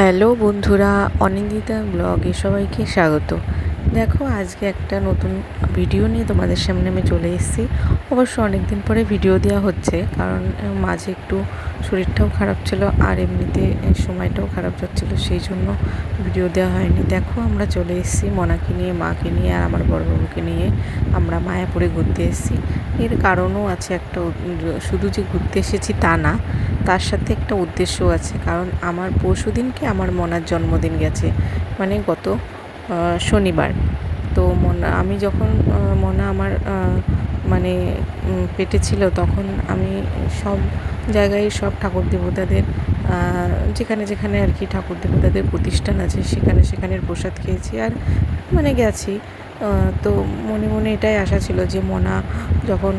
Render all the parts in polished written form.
Hello বন্ধুরা, অনিন্দিতা ব্লগে সবাইকে স্বাগত। দেখো, আজকে একটা নতুন ভিডিও নিয়ে তোমাদের সামনে আমি চলে এসেছি। অবশ্য অনেক দিন পরে ভিডিও দেওয়া হচ্ছে, কারণ মাঝে একটু শরীরটাও খারাপ ছিল আর এমনিতে সময়টাও খারাপ যাচ্ছিলো, সেই জন্য ভিডিও দেওয়া হয়নি। দেখো, আমরা চলে এসেছি মনাকে নিয়ে, মাকে নিয়ে আর আমার বড়বাবুকে নিয়ে। আমরা মায়াপুরে ঘুরতে এসেছি। এর কারণও আছে একটা, শুধু যে ঘুরতে এসেছি তা না, তার সাথে একটা উদ্দেশ্যও আছে। কারণ আমার পরশুদিনকে আমার মনার জন্মদিন গেছে, মানে গত শনিবার। তো আমি যখন মনা আমার মানে পেটে ছিল, তখন আমি সব জায়গায় সব ঠাকুর দেবতাদের যেখানে যেখানে আর কি ঠাকুর দেবতাদের প্রতিষ্ঠান আছে, সেখানে সেখানের প্রসাদ খেয়েছি আর মানে গেছি। তো মনে মনে এটাই আশা ছিল যে মনা যখন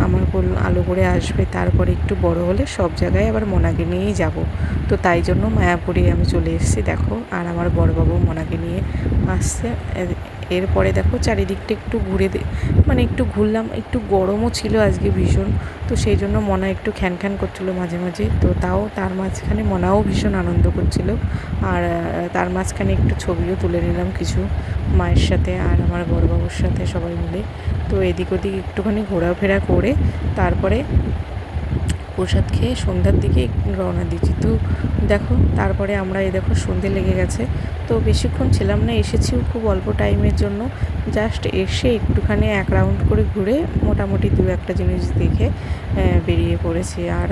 আমার আলো করে আসবে, তারপরে একটু বড় হলে সব জায়গায় আবার মনাকে নিয়েই যাব। তো তাই জন্য মায়াপুরে আমি চলে এসেছি। দেখো, আর আমার বড়বাবু মনাকে নিয়ে আসছে। এরপরে দেখো, চারিদিকটা একটু মানে একটু ঘুরলাম। একটু গরমও ছিল আজকে ভীষণ, তো সেই জন্য মনা একটু খ্যান করছিল মাঝে মাঝে। তো তাও তার মাঝখানে মনাও ভীষণ আনন্দ করছিল। আর তার মাঝখানে একটু ছবিও তুলে নিলাম কিছু, মায়ের সাথে আর আমার বড়বাবুর সাথে সবাই মিলে। তো এদিক ওদিক একটুখানি ঘোরাফেরা করে তারপরে প্রসাদ খেয়ে সন্ধ্যার দিকে রওনা দিচ্ছি। তো দেখো, তারপরে আমরা দেখো সন্ধে লেগে গেছে। তো বেশিক্ষণ ছিলাম না, এসেছিও খুব অল্প টাইমের জন্য। জাস্ট এসে একটুখানি এক রাউন্ড করে ঘুরে মোটামুটি দু একটা জিনিস দেখে বেরিয়ে পড়েছি। আর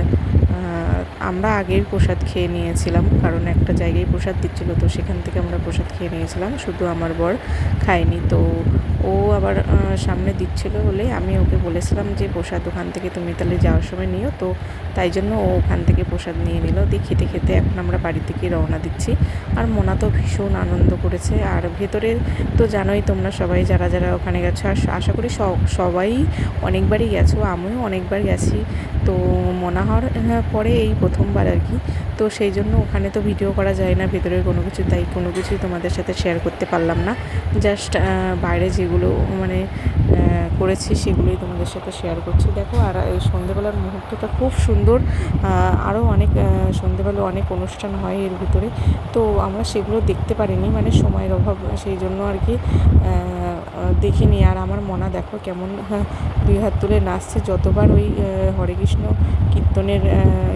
আমরা আগেই প্রসাদ খেয়ে নিয়েছিলাম, কারণ একটা জায়গায় প্রসাদ দিচ্ছিলো, তো সেখান থেকে আমরা প্রসাদ খেয়ে নিয়েছিলাম। শুধু আমার বর খায়নি। তো ও আবার সামনে দিচ্ছিলো বলে আমি ওকে বলেছিলাম যে প্রসাদ ওখান থেকে তুমি তাহলে যাওয়ার সময় নিও। তো তাই জন্য ও ওখান থেকে প্রসাদ নিয়ে নিল। দিয়ে খেতে খেতে এখন আমরা বাড়ি থেকে রওনা দিচ্ছি। আর মনা তো ভীষণ আনন্দ করেছে। আর ভেতরে তো জানোই তোমরা সবাই, যারা যারা ওখানে গেছো, আর আশা করি সবাই অনেকবারই গেছো, আমিও অনেকবার গেছি। তো মনা হওয়ার পরে এই প্রথমবার আর কি। তো সেই জন্য ওখানে তো ভিডিও করা যায় না ভেতরের কোনো কিছু, তাই কোনো কিছুই তোমাদের সাথে শেয়ার করতে পারলাম না। জাস্ট বাইরে যেগুলো মানে করেছি সেগুলোই তোমাদের সাথে শেয়ার করছি। দেখো, আর এই সন্ধেবেলার মুহূর্তটা খুব সুন্দর। আরও অনেক সন্ধেবেলা অনেক অনুষ্ঠান হয় এর ভিতরে, তো আমরা সেগুলো দেখতে পারিনি, মানে সময়ের অভাব, সেই জন্য আর কি দেখিনি। আর আমার মনা দেখো কেমন দুই হাত তুলে নাচছে। যতবার ওই হরে কৃষ্ণ কীর্তনের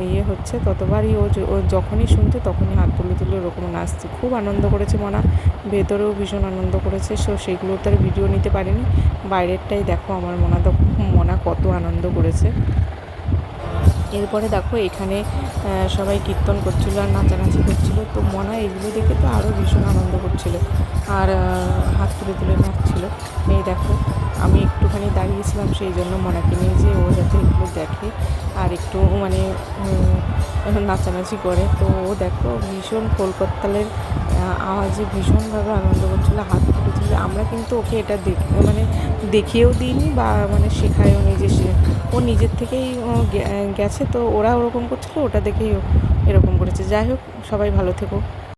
ইয়ে হচ্ছে, ততবারই ও যখনই শুনছে তখনই হাত তুলে তুলে ওরকম নাচছে। খুব আনন্দ করেছে মনা, ভেতরেও ভীষণ আনন্দ করেছে। সেগুলো তার ভিডিও নিতে পারিনি। বাইরেরটাই দেখো আমার মনা কত আনন্দ করেছে। এরপরে দেখো, এখানে সবাই কীর্তন করছিল আর নাচানাচি করছিল। তো মনা এগুলো দেখে তো আরও ভীষণ আনন্দ করছিল আর হাত তুলে তুলে নাচছিল। এই দেখো, আমি একটুখানি দাঁড়িয়েছিলাম সেই জন্য মনাকে নিয়ে, যে ও যাতে এগুলো দেখে আর একটু মানে নাচানাচি করে। তো ও দেখো ভীষণ কলকাতালের আওয়াজে ভীষণভাবে আনন্দ করছিলো, হাত তুলে তুলে। আমরা কিন্তু ওকে এটা মানে দেখিয়েও দিইনি বা মানে শেখায়ও নি, যে ও নিজের থেকেই গেছে। তো ওরা ওরকম করছিলো, ওটা দেখেই এরকম করেছে। যাই হোক, সবাই ভালো থেকো।